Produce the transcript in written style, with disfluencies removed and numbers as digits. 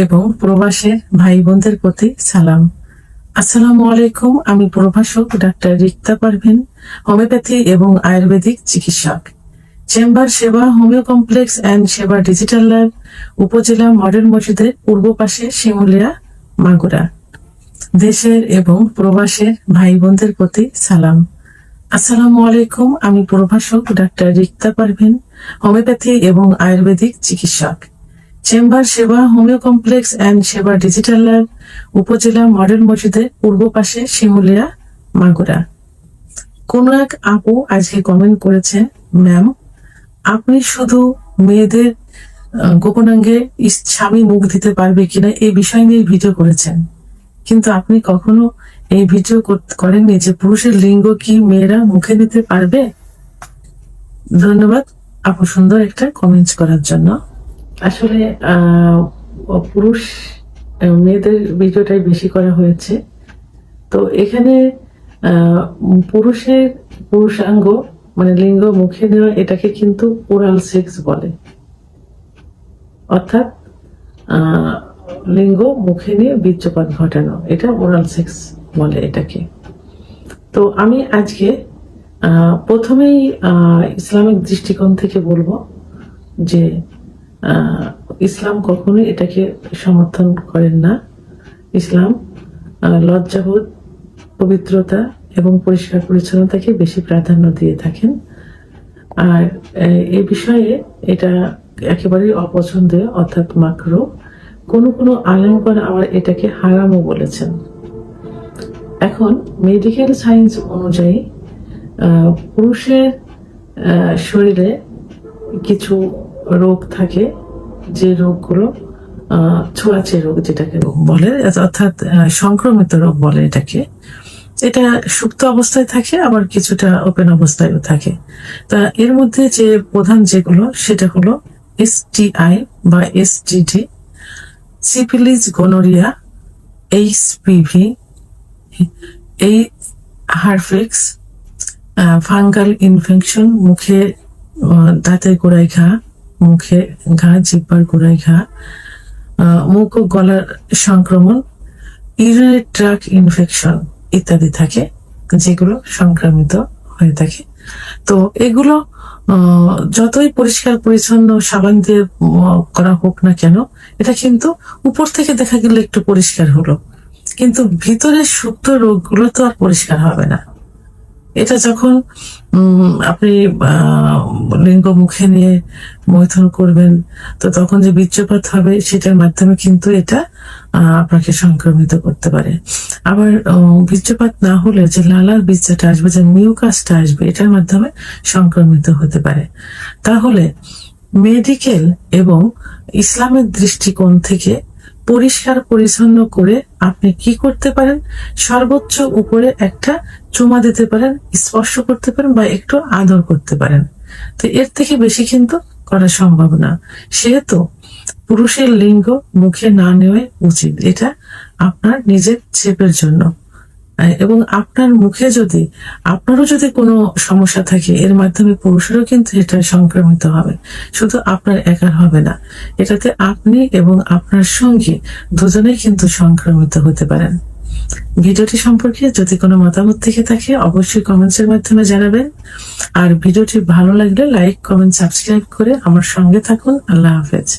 এবং প্রবাসের ভাই বোনদের প্রতি সালাম। আসসালামু আলাইকুম। আমি প্রভাষক ডাক্তার রিক্তা পারভিন, হোমিওপ্যাথি এবং আয়ুর্বেদিক চিকিৎসক। চেম্বার সেবা হোমিও কমপ্লেক্স অ্যান্ড সেবা ডিজিটাল ল্যাব, উপজেলা মডেল মসজিদের পূর্ব পাশে, শিমুলিয়া, মাগুরা। দেশের এবং প্রবাসের ভাই বোনদের প্রতি সালাম। আসসালামু আলাইকুম। আমি প্রভাষক ডাক্তার রিক্তা পারভিন, হোমিওপ্যাথি এবং আয়ুর্বেদিক চিকিৎসক। চেম্বার সেবা হোমিও কমপ্লেক্স অ্যান্ড সেবা ডিজিটাল ল্যাব, উপজেলা মডেল মসজিদের পূর্ব পাশে, শিমুলিয়া, মাগুরা। কোন এক আপু আজকে কমেন্ট করেছেন, ম্যাম আপনি শুধু মেয়েদের গোপনাঙ্গে স্বামী মুখ দিতে পারবে কিনা এই বিষয় নিয়ে ভিডিও করেছেন, কিন্তু আপনি কখনো এই ভিডিও করেননি যে পুরুষের লিঙ্গ কি মেয়েরা মুখে নিতে পারবে। ধন্যবাদ আপু সুন্দর একটা কমেন্টস করার জন্য। আসলে পুরুষ মেয়েদের ভিডিওটাই বেশি করা হয়েছে। তো এখানে পুরুষাঙ্গ মানে লিঙ্গ মুখে দেওয়া এটাকে কিন্তু ওরাল সেক্স বলে, অর্থাৎ লিঙ্গ মুখে নিয়ে বীর্যপাত ঘটানো, এটা ওরাল সেক্স বলে এটাকে। তো আমি আজকে প্রথমেই ইসলামিক দৃষ্টিকোণ থেকে বলবো যে ইসলাম কখনোই এটাকে সমর্থন করেন না। ইসলাম লজ্জাবোধ, পবিত্রতা এবং পরিষ্কার পরিচ্ছন্নতাকে বেশি প্রাধান্য দিয়ে থাকেন। আর এই বিষয়ে এটা একেবারেই অপছন্দীয়, অর্থাৎ মাকরুহ। কোনো আলেমগণ আবার এটাকে হারামও বলেছেন। এখন মেডিকেল সায়েন্স অনুযায়ী পুরুষের শরীরে কিছু রোগ থাকে, যে রোগগুলো ছোঁয়াচে রোগ যেটাকে বলে, অর্থাৎ সংক্রমিত রোগ বলে এটাকে। এটা সুপ্ত অবস্থায় থাকে, আবার কিছুটা ওপেন অবস্থায়ও থাকে। তা এর মধ্যে যে প্রধান যেগুলো সেটা হলো STI বা STD, সিফিলিস, গনোরিয়া, HPV, এই হারফিক্স, ফাঙ্গাল ইনফেকশন, মুখে দাঁতের গোড়ায় ঘা, মুখে ঘা, জিহ্বার গোড়ায় ঘা, মুখ ও গলার সংক্রমণ, ইউরিনারি ট্র্যাক্ট ইনফেকশন ইত্যাদি থাকে, যেগুলো সংক্রামিত হয়ে থাকে। তো এগুলো যতই পরিষ্কার পরিচ্ছন্ন সাবান দিয়ে করা হোক না কেন, এটা কিন্তু উপর থেকে দেখা গেলে একটু পরিষ্কার হলো, কিন্তু ভিতরের সুপ্ত রোগগুলো তো আর পরিষ্কার হবে না। এটা যখন আপনি লিঙ্গ মুখে নিয়ে মৈথুন করবেন, তো তখন যে বীর্যপাত হবে সেটার মাধ্যমে কিন্তু এটা আপনাকে সংক্রমিত করতে পারে। আবার বীর্যপাত না হলে যে লালার বীর্যটা আসবে, যে মিউকাসটা আসবে, এটার মাধ্যমে সংক্রমিত হতে পারে। তাহলে মেডিকেল এবং ইসলামের দৃষ্টিকোণ থেকে পরিষ্কার পরিচ্ছন্ন করে আপনি কি করতে পারেন, সর্বোচ্চ উপরে একটা চুমা দিতে পারেন, স্পর্শ করতে পারেন বা একটু আদর করতে পারেন। তো এর থেকে বেশি কিন্তু করা সম্ভব না। সেহেতু পুরুষের লিঙ্গ মুখে না নেওয়াই উচিত, এটা আপনার নিজের সেফের জন্য। এবং আপনার মুখে যদি আপনারও যদি কোনো সমস্যা থাকে, এর মাধ্যমে পুরুষেরও কিন্তু এটা সংক্রমিত হবে, শুধু আপনার একার হবে না। এটাতে আপনি এবং আপনার সঙ্গী দুজনেই কিন্তু সংক্রমিত হতে পারেন। ভিডিওটি সম্পর্কে যদি কোনো মতামত থেকে থাকে অবশ্যই কমেন্টসের মাধ্যমে জানাবেন। আর ভিডিওটি ভালো লাগলে লাইক, কমেন্ট, সাবস্ক্রাইব করে আমার সঙ্গে থাকুন। আল্লাহ হাফেজ।